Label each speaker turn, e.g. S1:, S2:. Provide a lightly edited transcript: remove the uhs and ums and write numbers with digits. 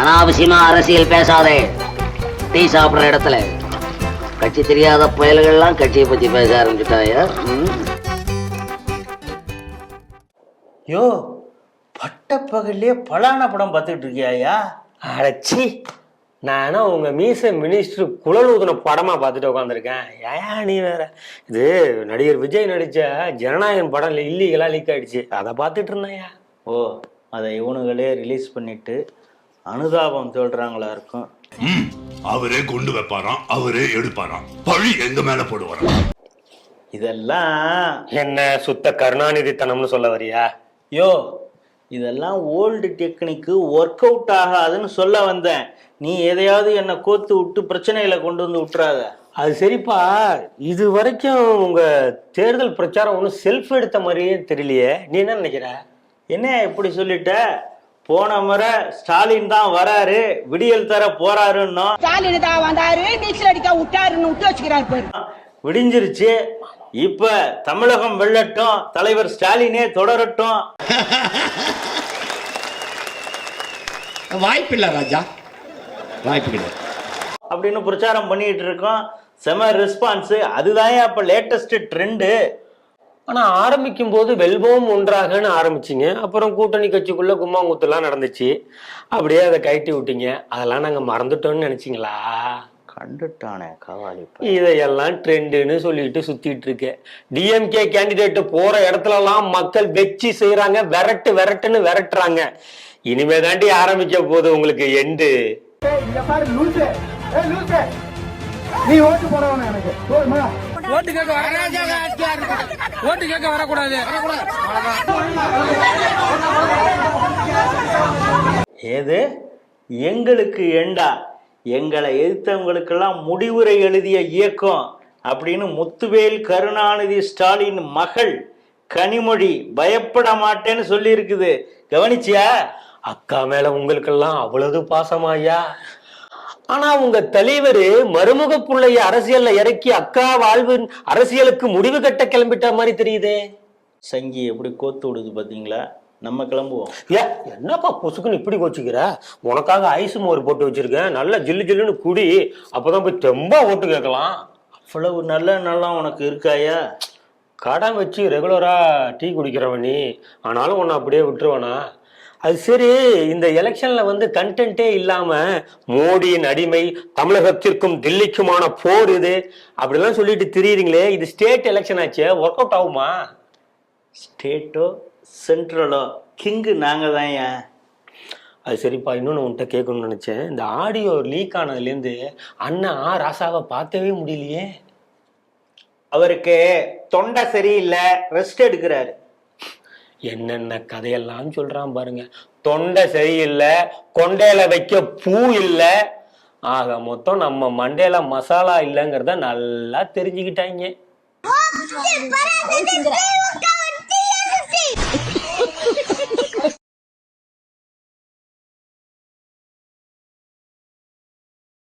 S1: அனாவசியமா அரசியல் பேசாதே. டீ சாப்பிடுற இடத்துல கட்சி தெரியாத புயல்கள்லாம் கட்சியை பத்தி பேச ஆரம்பிச்சுட்டாயா?
S2: யோ, பட்டப்பகல்லே பலான படம் பார்த்துட்டு இருக்கியாயா?
S3: அடச்சி, நானும் உங்க மீச மினிஸ்டர் குழல் ஊதுன படமா பார்த்துட்டு உட்காந்துருக்கேன். ஏன் நீ வேற? இது நடிகர் விஜய் நடிச்ச ஜனநாயகன் படம் இல்லீகலா லீக் ஆயிடுச்சு, அதை பார்த்துட்டு இருந்தாயா?
S2: ஓ, அதை இவனுங்களே ரிலீஸ் பண்ணிட்டு அனுதாபம் சொல்றாங்களா இருக்கும்.
S4: அவரே கொண்டு வைப்பாராம், அவரே எடுப்பாராம், பழி எங்க மேல போடுவாராம்.
S2: இதெல்லாம்
S3: என்ன சுத்த கருணாநிதித்தனம்னு சொல்ல வரியா?
S2: யோ, இதெல்லாம் ஓல்டு டெக்னிக்கு ஒர்க் அவுட் ஆகாதுன்னு சொல்ல வந்தேன். நீ எதையாவது என்னை கோத்து விட்டு பிரச்சனையில கொண்டு வந்து விட்டுறாத.
S3: அது சரிப்பா, இது வரைக்கும் உங்க தேர்தல் பிரச்சாரம் ஒன்றும் செல்ஃப் எடுத்த மாதிரியே தெரியலையே. நீ என்ன நினைக்கிற?
S2: என்ன இப்படி சொல்லிட்ட? போன முறை ஸ்டாலின் தான் வராரு, விடியல் தர போறாருன்னு.
S5: ஸ்டாலின் தான் வந்தாரு, நீச்சல் அடிக்க விட்டாருன்னு விட்டு வச்சுக்கிறாரு.
S2: விடிஞ்சிருச்சு. இப்ப தமிழகம் வெல்லட்டும், தலைவர் ஸ்டாலினே தொடரட்டும்.
S4: வாய்ப்பில்லை ராஜா, வாய்ப்பு
S2: அப்படின்னு பிரச்சாரம் பண்ணிட்டு இருக்கோம். செம ரெஸ்பான்ஸ். அதுதான் இப்ப லேட்டஸ்ட் ட்ரெண்டு.
S3: ஆனா ஆரம்பிக்கும் போது வெல்வோம் ஒன்றாகன்னு ஆரம்பிச்சிங்க, அப்புறம் கூட்டணி கட்சிக்குள்ள கும்மாங்குத்துலாம் நடந்துச்சு, அப்படியே அதை கைட்டி விட்டீங்க. அதெல்லாம் நாங்க மறந்துட்டோம்னு நினைச்சிங்களா?
S2: கண்டுட்டானே கவாலி.
S3: இதையெல்லாம் ட்ரெண்டுன்னு சொல்லிட்டு சுத்திட்டு இருக்கேன். டிஎம்கே கேண்டிடேட் போற இடத்துல எல்லாம் மக்கள் வெச்சி செய்யறாங்க, விரட்டு விரட்டுன்னு விரட்டுறாங்க. இனிமே தாண்டி ஆரம்பிக்க போது உங்களுக்கு எண்டு.
S6: நீ ஓட்டு போடணும், எனக்கு
S7: ஓட்டு கேட்க ஓட்டு கேட்க வரக்கூடாது.
S2: ஏது எங்களுக்கு எண்டா? எங்களை எதிர்த்தவங்களுக்கெல்லாம் முடிவுரை எழுதிய இயக்கம் அப்படின்னு முத்துவேல் கருணாநிதி ஸ்டாலின் மகள் கனிமொழி பயப்பட மாட்டேன்னு சொல்லி இருக்குது. கவனிச்சியா?
S3: அக்கா மேல உங்களுக்கெல்லாம் அவ்வளவு பாசமாயா? ஆனா உங்க தலைவர் மருமக புள்ளைய அரசியல்ல இறக்கி அக்கா வாழ்வு அரசியலுக்கு முடிவு கட்ட கிளம்பிட்ட மாதிரி தெரியுதே.
S2: சங்கி எப்படி கோத்து விடுது பாத்தீங்களா? நம்ம கிளம்புவோம்.
S3: என்னப்பா பொசுக்குன்னு இப்படி கோச்சுக்கிற? உனக்காக ஐஸ் மோர் போட்டு வச்சிருக்கேன், நல்லா ஜில்லு ஜில்லுன்னு குடி, அப்பதான் போய் தெம்பா ஓட்டு கேட்கலாம்.
S2: அவ்வளவு நல்ல நல்லா உனக்கு இருக்காயா?
S3: கடன் வச்சு ரெகுலரா டீ குடிக்கிறவன் நீ, ஆனாலும் உன்னை அப்படியே விட்டுருவானா? அது சரி, இந்த எலெக்ஷன்ல வந்து கண்டென்ட்டே இல்லாம மோடியின் அடிமை, தமிழகத்திற்கும் தில்லிக்குமான போர் இது அப்படிலாம் சொல்லிட்டு திரியுறீங்களே, இது ஸ்டேட் எலெக்ஷன் ஆச்சு, ஒர்க் அவுட் ஆகுமா?
S2: ஸ்டேட்டோ சென்ட்ரலோ கிங்கு நாங்க தான். ஏன்?
S3: அது சரிப்பா, இன்னொன்று உன்கிட்ட கேட்கணும்னு நினைச்சேன். இந்த ஆடியோ லீக் ஆனதுலேருந்து அண்ணா ராசாவை பார்க்கவே முடியலையே.
S2: அவருக்கு தொண்டை சரியில்லை, ரெஸ்ட் எடுக்கிறாரு.
S3: என்னென்ன கதையெல்லாம் சொல்றான் பாருங்க. தொண்டை சரியில்லை, கொண்டையில வைக்க பூ இல்லை, ஆக மொத்தம் நம்ம மண்டையில மசாலா இல்லைங்கிறத நல்லா தெரிஞ்சுக்கிட்டாங்க.